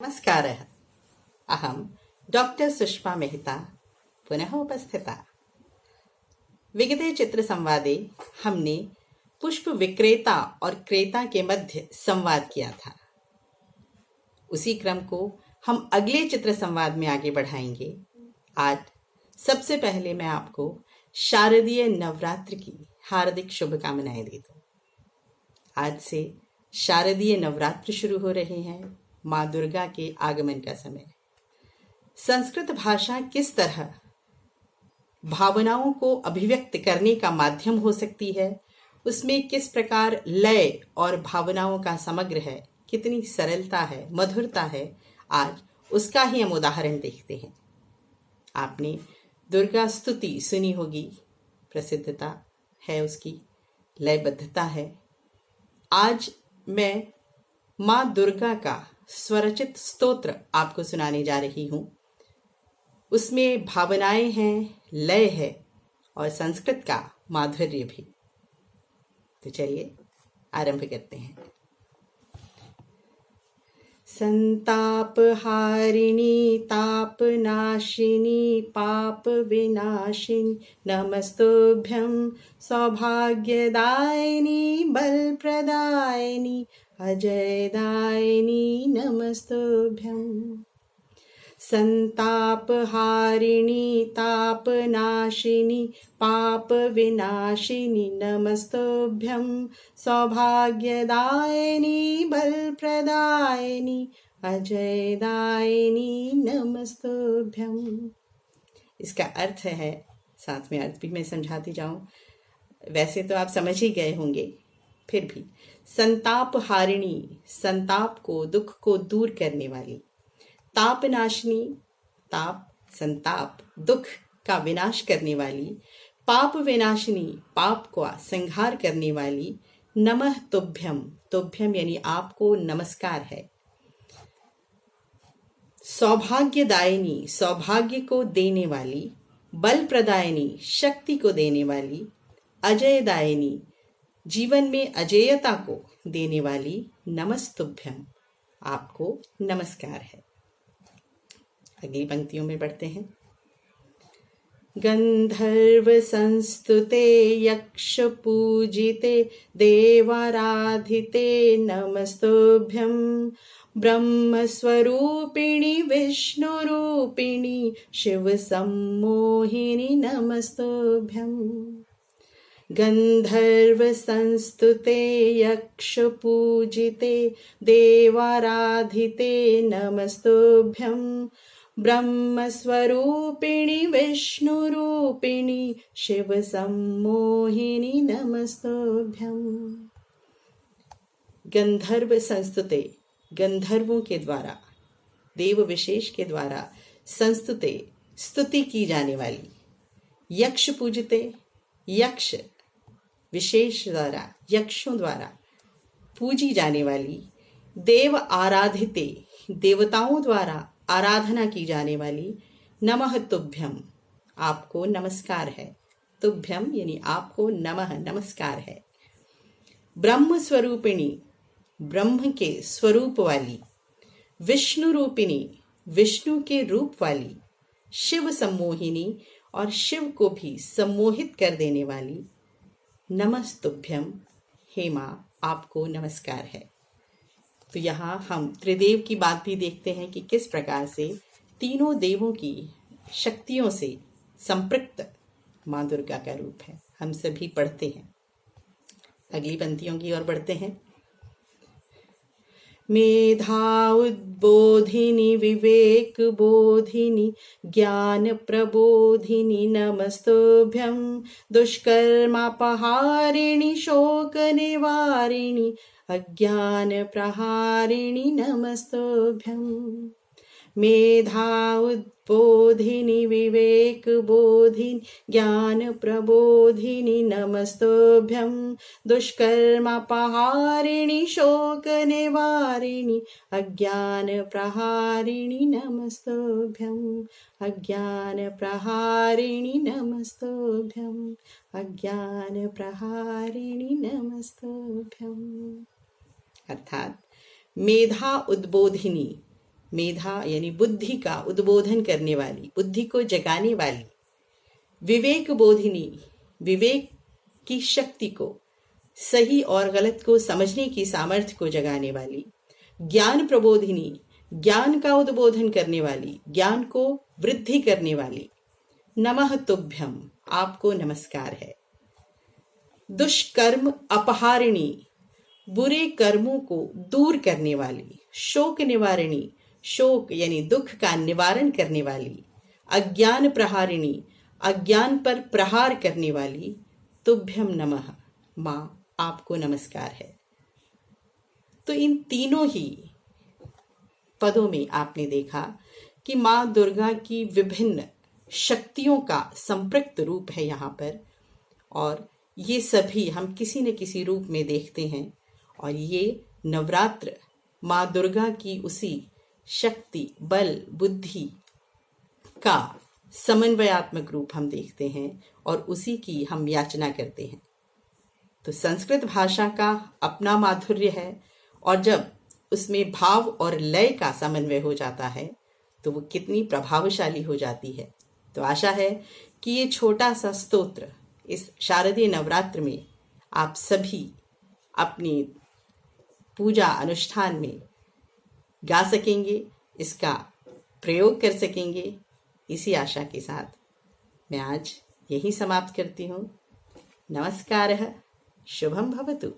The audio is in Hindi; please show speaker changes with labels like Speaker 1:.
Speaker 1: नमस्कारः। अहं डॉक्टर सुष्मा मेहता पुनः उपस्थिता। विगते चित्रसंवादे हमने पुष्प विक्रेता और क्रेता के मध्य संवाद किया था। उसी क्रम को हम अगले चित्र संवाद में आगे बढ़ाएंगे। आज सबसे पहले मैं आपको शारदीय नवरात्र की हार्दिक शुभकामनाएं देता हूँ। आज से शारदीय नवरात्र शुरू हो रहे हैं, माँ दुर्गा के आगमन का समय। संस्कृत भाषा किस तरह भावनाओं को अभिव्यक्त करने का माध्यम हो सकती है, उसमें किस प्रकार लय और भावनाओं का समग्र है, कितनी सरलता है, मधुरता है, आज उसका ही हम उदाहरण देखते हैं। आपने दुर्गा स्तुति सुनी होगी, प्रसिद्धता है उसकी, लयबद्धता है। आज मैं माँ दुर्गा का स्वरचित स्तोत्र आपको सुनाने जा रही हूँ। उसमें भावनाएं हैं, लय है और संस्कृत का माधुर्य भी। तो चलिए आरंभ करते हैं। संताप हारिणी तापनाशिनी पाप विनाशिनी नमस्तुभ्यं सौभाग्यदायिनी बलप्रदायिनी अजयदायिनी नमस्तुभ्यं। संताप हारिणी तापनाशिनी पाप विनाशिनी नमस्तुभ्यं सौभाग्यदायिनी बलप्रदायिनी अजयदायिनी नमस्तुभ्यं। इसका अर्थ है, साथ में अर्थ भी मैं समझाती जाऊं। वैसे तो आप समझ ही गए होंगे, फिर भी संताप हारिणी, संताप को, दुख को दूर करने वाली। तापनाशिनी, ताप संताप दुख का विनाश करने वाली। पाप विनाशिनी, पाप का संहार करने वाली। नमः तुभ्यम, तुभ्यम यानी आपको नमस्कार है। सौभाग्यदायिनी, सौभाग्य को देने वाली। बल प्रदायिनी, शक्ति को देने वाली। अजयदायिनी, जीवन में अजेयता को देने वाली। नमस्तुभ्यम, आपको नमस्कार है। अगली पंक्तियों में बढ़ते हैं। गंधर्व संस्तुते यक्ष पूजिते देवाराधिते नमस्तुभ्यं ब्रह्म स्वरूपिणी विष्णु रूपिणी शिव सम्मोहिनी नमस्तुभ्यं। गंधर्व संस्तुते यक्ष पूजिते देवाराधिते नमस्तुभ्यं ब्रह्म स्वरूपिणी विष्णु रूपिणी शिव सम्मोहिनी नमस्तुभ्यं। गंधर्व संस्तुते, गंधर्वों के द्वारा, देव विशेष के द्वारा संस्तुते, स्तुति की जाने वाली। यक्ष पूजिते, यक्ष विशेष द्वारा, यक्षों द्वारा पूजी जाने वाली। देव आराधिते, देवताओं द्वारा आराधना की जाने वाली। नमः तुभ्यम, आपको नमस्कार है। तुभ्यम यानी आपको नमः, नमस्कार है। ब्रह्म स्वरूपिणी, ब्रह्म के स्वरूप वाली। विष्णु रूपिणी, विष्णु के रूप वाली। शिव सम्मोहिनी, और शिव को भी सम्मोहित कर देने वाली। नमस्तुभ्यम, हे माँ आपको नमस्कार है। तो यहाँ हम त्रिदेव की बात भी देखते हैं कि किस प्रकार से तीनों देवों की शक्तियों से संपृक्त माँ दुर्गा का रूप है। हम सभी पढ़ते हैं। अगली पंक्तियों की ओर बढ़ते हैं। मेधा उद्बोधिनी विवेक बोधिनी ज्ञान प्रबोधिनी नमस्तुभ्यं दुष्कर्मापहारिणी शोक निवारिणी अज्ञान प्रहारिणी नमस्तुभ्यं। मेधा उद्बोधिनी विवेक बोधिनी ज्ञान प्रबोधिनी नमस्तुभ्यं दुष्कर्मापहारिणी शोक निवारिणी अज्ञान प्रहारिणी नमस्तुभ्यं। अज्ञान प्रहारिणी नमस्तुभ्यं। अज्ञान प्रहारिणी नमस्तुभ्यं। अर्थात मेधा उद्बोधिनी, मेधा यानी बुद्धि का उद्बोधन करने वाली, बुद्धि को जगाने वाली, विवेक बोधिनी, विवेक की शक्ति को, सही और गलत को समझने की सामर्थ्य को जगाने वाली, ज्ञान प्रबोधिनी, ज्ञान का उद्बोधन करने वाली, ज्ञान को वृद्धि करने वाली। नमः तुभ्यम, आपको नमस्कार है। दुष्कर्म अपहारिणी, बुरे कर्मों को दूर करने वाली। शोक निवारिणी, शोक यानी दुख का निवारण करने वाली। अज्ञान प्रहारिणी, अज्ञान पर प्रहार करने वाली। तुभ्यम नमः, माँ आपको नमस्कार है। तो इन तीनों ही पदों में आपने देखा कि माँ दुर्गा की विभिन्न शक्तियों का संपृक्त रूप है यहाँ पर, और ये सभी हम किसी न किसी रूप में देखते हैं। और ये नवरात्र माँ दुर्गा की उसी शक्ति, बल, बुद्धि का समन्वयात्मक रूप हम देखते हैं और उसी की हम याचना करते हैं। तो संस्कृत भाषा का अपना माधुर्य है, और जब उसमें भाव और लय का समन्वय हो जाता है तो वो कितनी प्रभावशाली हो जाती है। तो आशा है कि ये छोटा सा स्तोत्र इस शारदीय नवरात्र में आप सभी अपनी पूजा अनुष्ठान में गा सकेंगे, इसका प्रयोग कर सकेंगे। इसी आशा के साथ मैं आज यही समाप्त करती हूँ। नमस्कारः, शुभम भवतु।